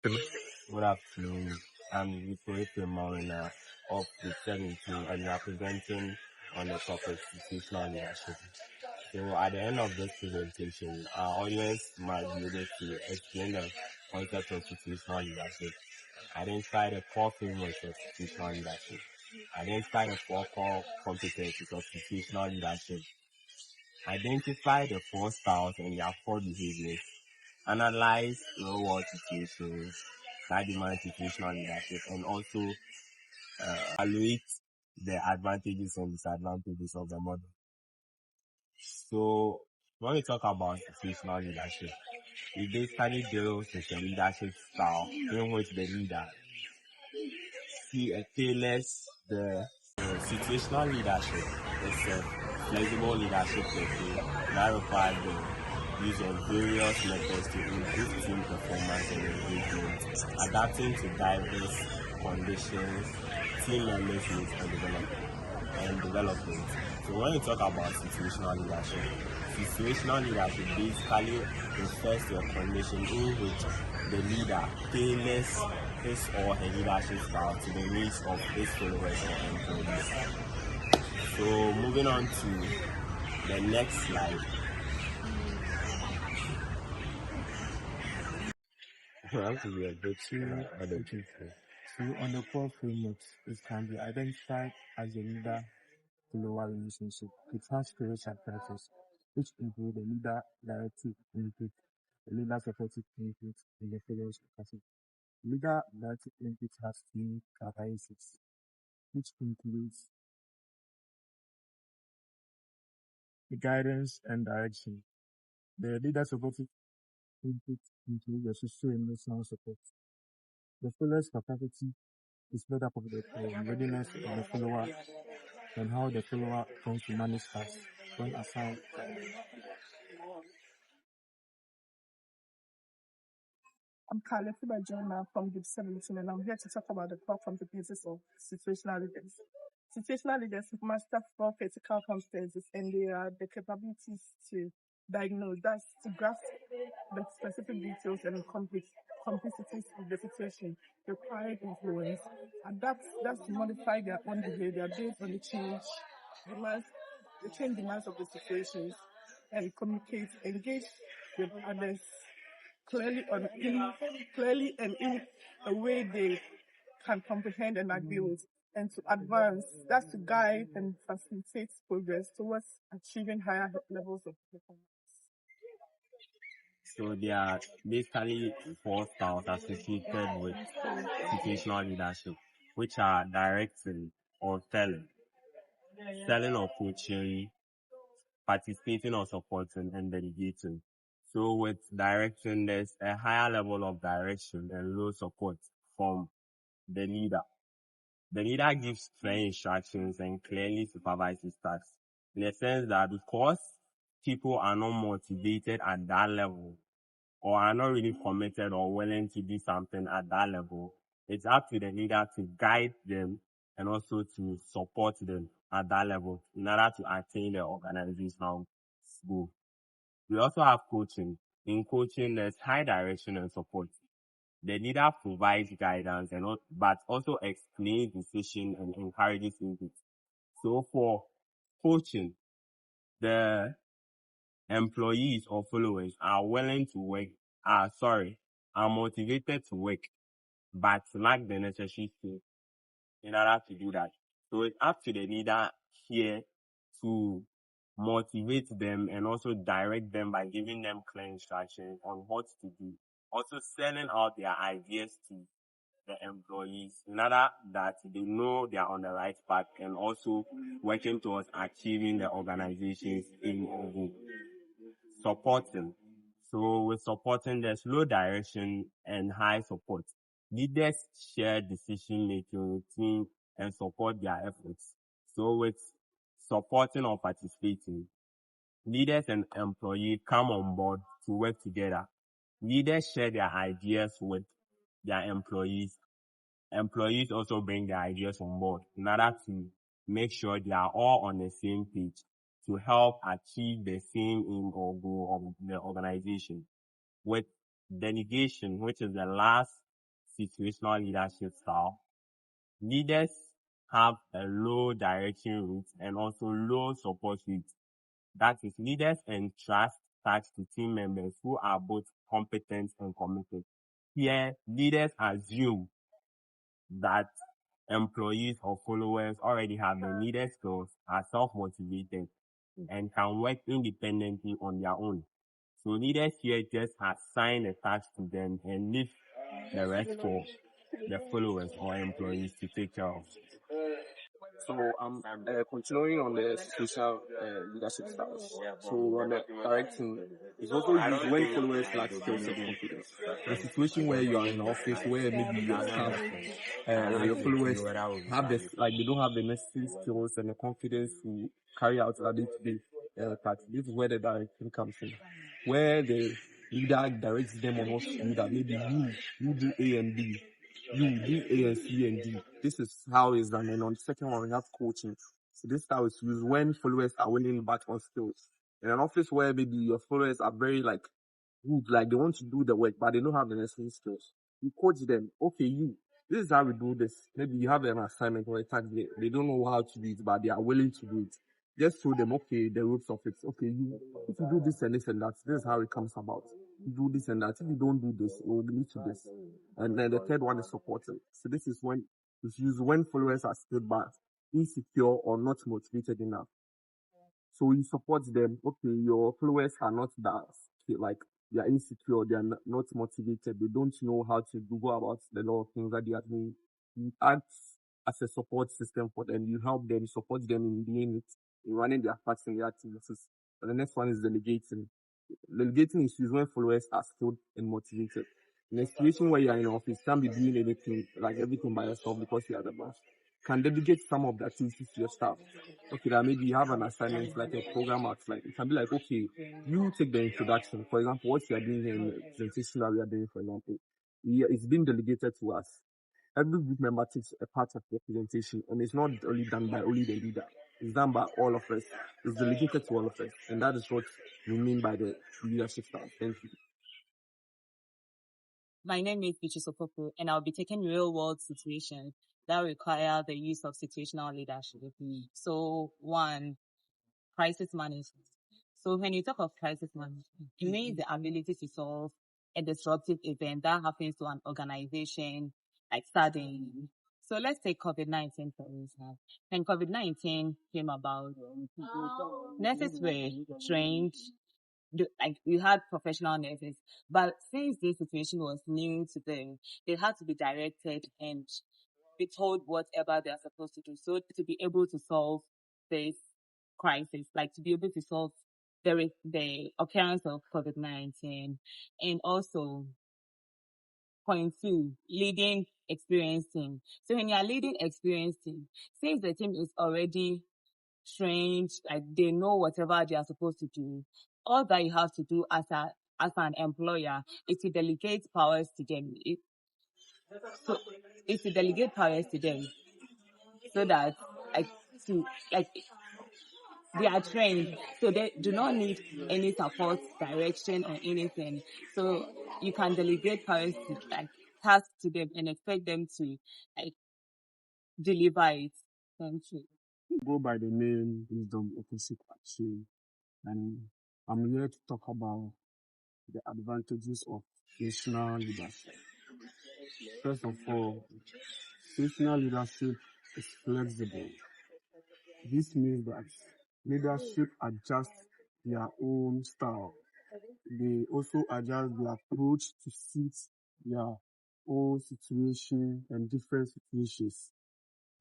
Good afternoon. I'm Victor Maurina of the 72 and representing on the topic institutional leadership. So at the end of this presentation, our audience might be able to explain the concept of institutional leadership, identify the core frameworks of institutional leadership, identify the four core competencies of institutional leadership, identify the four styles and their four behaviors, analyze real-world situations that demand situational leadership, and also evaluate the advantages and disadvantages of the model. So when we talk about situational leadership, it basically deals with the leadership style in which the leader tailors the situational leadership. It's a flexible leadership technique that requires the use of various methods to improve team performance and engagement, adapting to diverse conditions, team members' needs and development. So when we talk about situational leadership basically refers to a condition in which the leader tailors his or her leadership style to the needs of his followers or employees. So moving on to the next slide. So on the core frameworks, it can be identified as a leader-follower relationship. It has spiritual practice, which include the leader directive input, the leader supportive input, and the follower's capacity. Leader directive input has three characteristics, which includes the guidance and direction. The leader supportive input includes the social and emotional support. The follower's capacity is made up of the readiness of the follower and how the follower tends to manage tasks when assigned. I'm Carla Fibajona from Deep 17, and I'm here to talk about the core competencies of situational leaders. Situational leaders master four critical competencies, and they are the capabilities to diagnose, that's to grasp the specific details and complexities of the situation, required influence, adapt, that's to modify their own behavior based on the change demands of the situations, and communicate, engage with others clearly and in a way they can comprehend and agree with, and to advance, that's to guide and facilitate progress towards achieving higher levels of performance. So there are basically four styles associated with situational leadership, which are directing or selling or coaching, participating or supporting, and delegating. So with direction, there's a higher level of direction and low support from the leader. The leader gives clear instructions and clearly supervises tasks, in the sense that because people are not motivated at that level or are not really committed or willing to do something at that level, it's up to the leader to guide them and also to support them at that level in order to attain the organizational goal. We also have coaching. In coaching, there's high direction and support. The leader provides guidance but also explains decision and encourages input. So for coaching, the employees or followers are willing to work, are motivated to work, but lack the necessary skills in order to do that. So it's up to the leader here to motivate them and also direct them by giving them clear instructions on what to do. Also selling out their ideas to the employees in order that they know they are on the right path and also working towards achieving the organization's aim or goal. Supporting. So with supporting, there's low direction and high support. Leaders share decision making with team and support their efforts. So with supporting or participating, leaders and employees come on board to work together. Leaders share their ideas with their employees. Employees also bring their ideas on board in order to make sure they are all on the same page to help achieve the same aim or goal of the organization. With delegation, which is the last situational leadership style. Leaders have a low direction route and also low support route. That is, leaders entrust tasks to team members who are both competent and committed. Here, leaders assume that employees or followers already have the needed skills, are self-motivated, and can work independently on their own. So leaders here just assign a task to them and leave the rest for the followers or employees to take care of. So I'm continuing on the social leadership styles. So on the directing is also used when followers lack skills and confidence. The situation where you are in an office where maybe your staff or your followers have this, like they don't have the necessary skills and the confidence to carry out their day-to-day tasks. This is where the directing comes in, where the leader directs them on what to do. That maybe you do A and B, you do A and C and D. This is how it's done. And on the second one, we have coaching. So this style is used when followers are willing but on skills. In an office where maybe your followers are very like good, like they want to do the work, but they don't have the necessary skills. You coach them. Okay, this is how we do this. Maybe you have an assignment or a task. They don't know how to do it, but they are willing to do it. Just show them, okay, the ropes of it. Okay, if you do this and this and that, this is how it comes about. You do this and that. If you don't do this, it will lead to this. And then the third one is supporting. So this is when it's used when followers are still bad, insecure, or not motivated enough. So you support them. Okay, your followers are not that, like, they are insecure, they are not motivated, they don't know how to go about the lot of things that they are doing. You act as a support system for them. You help them, support them in doing it, in running their parts and their activities. And the next one is delegating. Delegating is used when followers are skilled and motivated. In a situation where you are in office, you can't be doing anything, like everything by yourself because you are the boss. Can delegate some of the activities to your staff. Okay, that maybe you have an assignment like a program out, like it can be like, okay, you take the introduction. For example, what you are doing here in the presentation that we are doing, for example, it's been delegated to us. Every group member takes a part of the presentation, and it's not only done by only the leader. It's done by all of us. It's delegated to all of us, and that is what we mean by the leadership style. Thank you. My name is Bichi Sopopo, and I'll be taking real-world situations that require the use of situational leadership. So, one, crisis management. So when you talk of crisis management, it means the ability to solve a disruptive event that happens to an organization, like suddenly. So let's take COVID-19 for instance. When COVID-19 came about, nurses were trained, like we had professional nurses, but since this situation was new to them, they had to be directed and be told whatever they are supposed to do. So to be able to solve this crisis, like to be able to solve the occurrence of COVID-19, and also point two, leading experienced team. So when you are leading experienced team, since the team is already trained, like they know whatever they are supposed to do, all that you have to do as an employer is to delegate powers to them. Is to delegate powers to them so that they are trained, so they do not need any support, direction, or anything. So you can delegate powers to tasks to them and expect them to deliver it. Thank you. Go by the name Wisdom Opposite Action, and I'm here to talk about the advantages of situational leadership. First of all, situational leadership is flexible. This means that leadership adjusts their own style. They also adjust their approach to suit their own situation and different situations,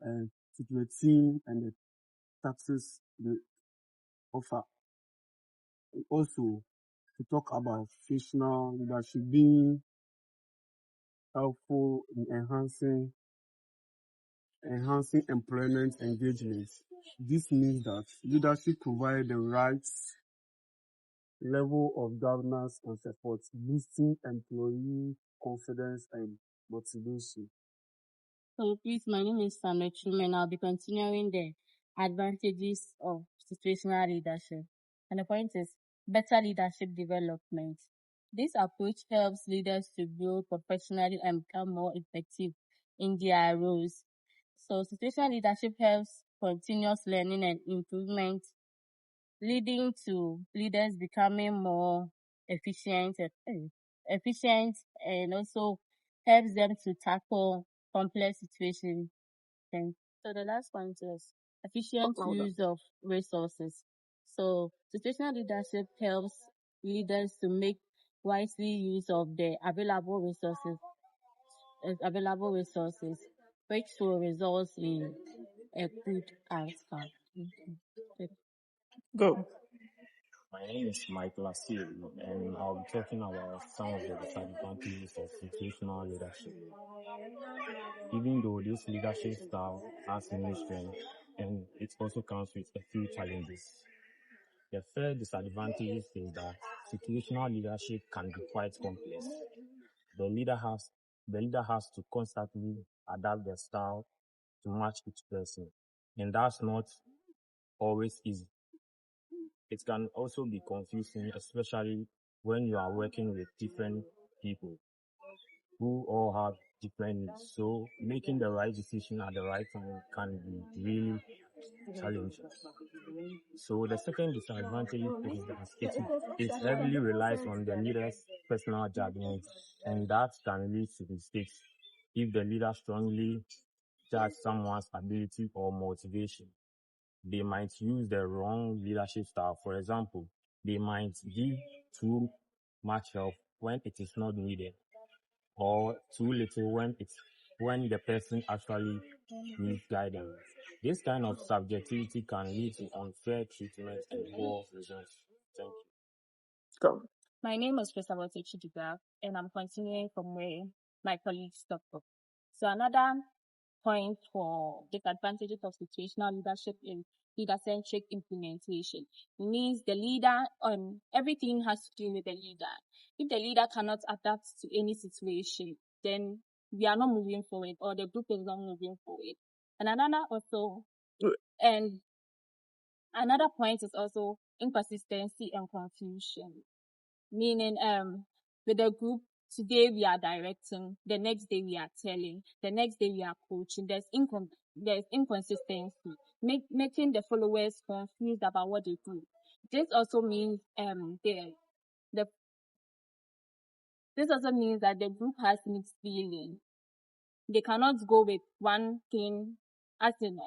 and to the team and the taxes they offer. And also, to talk about situational leadership being helpful in enhancing employment engagement. This means that leadership provides the right level of governance and support, boosting employee confidence and motivation. So please, my name is Samuel Truman. I'll be continuing the advantages of situational leadership. And the point is better leadership development. This approach helps leaders to grow professionally and become more effective in their roles. So situational leadership helps continuous learning and improvement, leading to leaders becoming more efficient, efficient and also helps them to tackle complex situations. And so the last point is efficient Talk louder. use of resources. So situational leadership helps leaders to make wisely use of the available resources, which will result in a good outcome. Go. My name is Michael Asiru, and I'll be talking about some of the disadvantages of situational leadership. Even though this leadership style has many strengths, and it also comes with a few challenges. The first disadvantage is that situational leadership can be quite complex. The leader has to constantly adapt their style to match each person, and that's not always easy. It can also be confusing, especially when you are working with different people who all have different needs. So making the right decision at the right time can be really challenging. So the second disadvantage is that it heavily relies on the leader's personal judgment, and that can lead to mistakes if the leader strongly judge someone's ability or motivation. They might use the wrong leadership style. For example, they might give too much help when it is not needed, or too little when the person actually needs guidance. This kind of subjectivity can lead to unfair treatment and poor results. Thank you. Go. My name is Christabel Chidiga, and I'm continuing from where my colleagues stopped off. So another point for disadvantages of situational leadership is leader-centric implementation. It means the leader, everything has to do with the leader. If the leader cannot adapt to any situation, then we are not moving forward, or the group is not moving forward. And another point is also inconsistency and confusion. Meaning, with the group, today we are directing, the next day we are telling, the next day we are coaching. There's inconsistency, making the followers confused about what they do. This also means this also means that the group has mixed feelings. They cannot go with one thing as an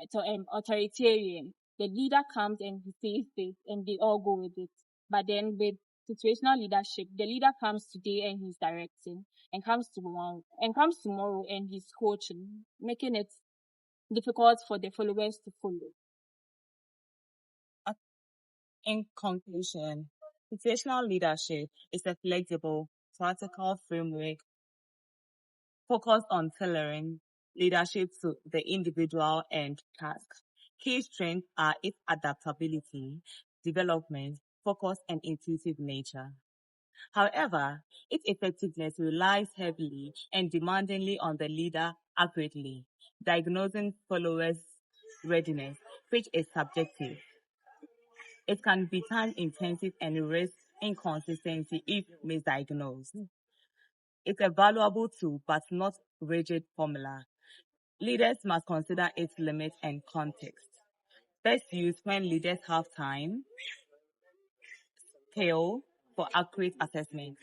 authoritarian. The leader comes and he says this, and they all go with it. But then with situational leadership, the leader comes today and he's directing, and comes tomorrow and he's coaching, making it difficult for the followers to follow. In conclusion, situational leadership is a flexible, practical framework focused on tailoring leadership to the individual and task. Key strengths are its adaptability, development, focus, and intuitive nature. However, its effectiveness relies heavily and demandingly on the leader accurately diagnosing followers' readiness, which is subjective. It can be time-intensive and risk inconsistency if misdiagnosed. It's a valuable tool, but not rigid formula. Leaders must consider its limits and context. Best used when leaders have time, scale for accurate assessment.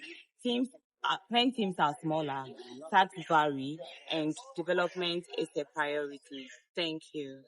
When teams are smaller, tasks vary, and development is a priority. Thank you.